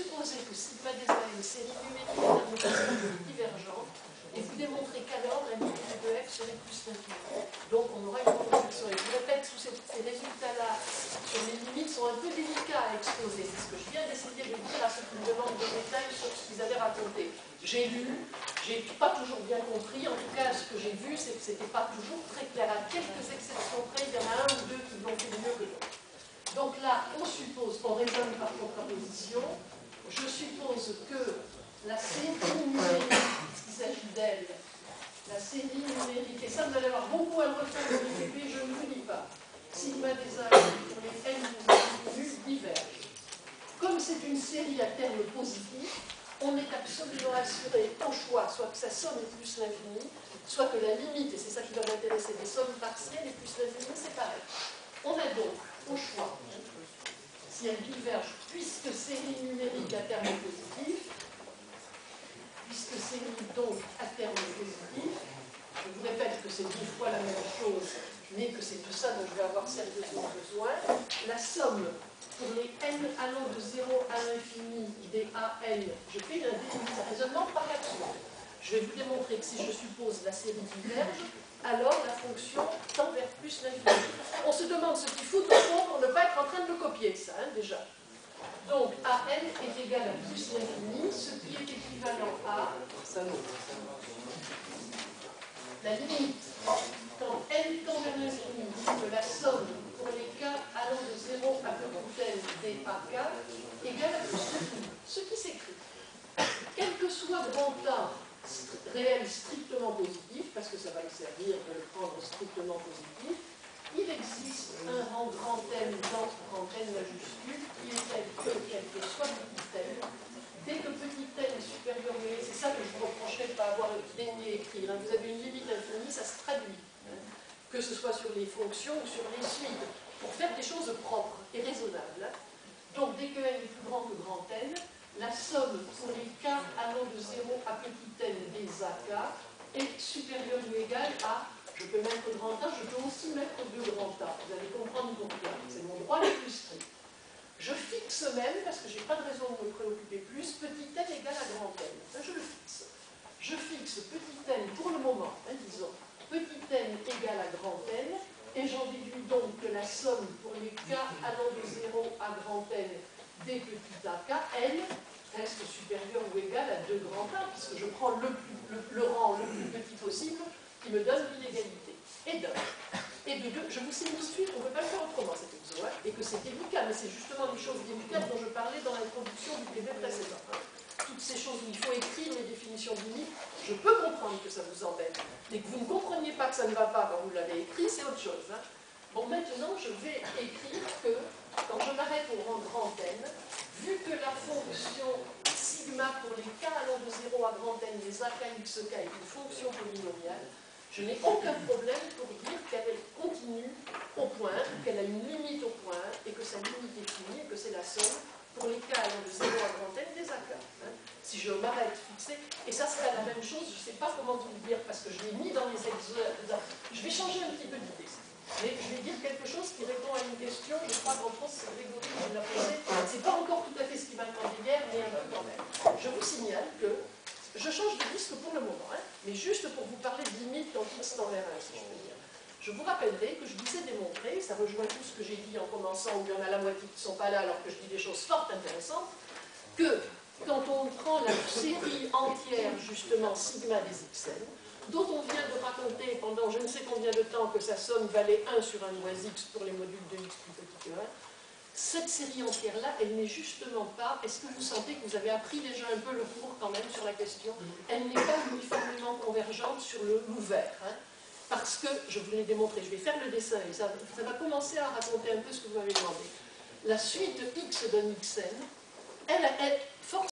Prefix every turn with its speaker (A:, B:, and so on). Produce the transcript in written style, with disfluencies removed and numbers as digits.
A: supposez que sigma des A est une série numérique divergente, et vous démontrez qu'alors la limite de f serait plus l'infini. Donc on aura une contradiction. Et je vous répète, ces résultats-là sur les limites sont un peu délicats à exposer. C'est ce que je viens d'essayer de dire à ceux qui me demandent des détails sur ce qu'ils avaient raconté. J'ai lu, j'ai pas toujours bien compris. En tout cas, ce que j'ai vu, c'est que c'était pas toujours très clair. À quelques exceptions près, il y en a un ou deux qui l'ont fait mieux que d'autres. Donc là, on suppose, on raisonne par contraposition. Je suppose que la série numérique, il s'agit d'elle, la série numérique, et ça vous allez avoir beaucoup à le refaire dans les PP, je ne vous dis pas. Sigma des A pour les n vus divergent. Comme c'est une série à terme positif, on est absolument assuré au choix, soit que sa somme est plus l'infini, soit que la limite, et c'est ça qui va m'intéresser, des sommes partielles est plus l'infini, c'est pareil. On a donc au choix, si elle diverge, puisque série numérique à terme positif, puisque série donc à terme positif, je vous répète que c'est 10 fois la même chose, mais que c'est de ça dont je vais avoir sérieusement besoin, la somme pour les n allant de 0 à l'infini des AN, je fais un raisonnement par l'absurde. Je vais vous démontrer que si je suppose la série diverge, alors la fonction tend vers plus l'infini. On se demande ce qu'il faut au fond pour ne pas être en train de le copier, ça, hein, déjà. Donc, AN est égal à plus l'infini, ce qui est équivalent à la limite, quand n tend vers l'infini, de la somme pour les cas allant de 0 à petit n des AK égale à plus l'infini. Ce qui s'écrit. Quel que soit grand A réel strictement positif, parce que ça va me servir de le prendre strictement positif, il existe un rang grand N dans grand N majuscule qui est tel que quel que soit petit n. Dès que petit n est supérieur au c'est ça que je vous reprocherais de ne pas avoir daigné écrire. Vous avez une limite infinie, ça se traduit. Que ce soit sur les fonctions ou sur les suites, pour faire des choses propres et raisonnables. Donc dès que n est plus grand que grand N, la somme pour les k allant de 0 à petit n des AK est supérieure ou égale à, je peux mettre grand A, je peux aussi mettre 2 grand A. Vous allez comprendre pourquoi. C'est mon droit le plus strict. Je fixe même, parce que je n'ai pas de raison de me préoccuper plus, petit n égale à grand N. Je le fixe. Je fixe petit n pour le moment, disons, petit n égale à grand N, et j'en déduis donc que la somme pour les k allant de 0 à grand N des petits AK, N, reste supérieur ou égal à 2 grand A, puisque je prends le rang le plus petit possible qui me donne l'inégalité. Et de 2, je vous signe tout de suite, on ne peut pas le faire autrement cet exo, et que c'est délicat, mais c'est justement les choses délicates dont je parlais dans l'introduction du PV précédent. Toutes ces choses où il faut écrire les définitions de limite, je peux comprendre que ça vous embête, mais que vous ne compreniez pas que ça ne va pas quand vous l'avez écrit, c'est autre chose. Bon, maintenant, je vais écrire que, quand je m'arrête au rang grand N, vu que la fonction sigma pour les k allant de 0 à grand N des AKXK est une fonction polynomiale, je n'ai aucun problème pour dire qu'elle continue au point, qu'elle a une limite au point, et que sa limite est finie, et que c'est la somme pour les k allant de 0 à grand N des AK. Si je m'arrête fixé, et ça serait la même chose, je ne sais pas comment vous le dire, parce que je l'ai mis dans les exercices. Je vais changer un petit peu d'idée. Mais je vais dire quelque chose qui répond à une question, je crois qu'en France, c'est Grégory qui me l'a posée. C'est pas encore tout à fait ce qui m'a demandé hier, mais un peu quand même. Je vous signale que je change de disque pour le moment, mais juste pour vous parler de limite en X dans R1, si je peux dire. Je vous rappellerai que je vous ai démontré, ça rejoint tout ce que j'ai dit en commençant, où il y en a la moitié qui ne sont pas là alors que je dis des choses fort intéressantes, que quand on prend la série entière, justement, sigma des xn, dont on vient de raconter pendant je ne sais combien de temps que sa somme valait 1 sur 1 moins x pour les modules de x plus petit que 1, cette série entière-là, elle n'est justement pas, est-ce que vous sentez que vous avez appris déjà un peu le cours quand même sur la question, elle n'est pas uniformément convergente sur l'ouvert, parce que, je vous l'ai démontré, je vais faire le dessin, et ça va commencer à raconter un peu ce que vous m'avez demandé. La suite x d'un xn, elle forcément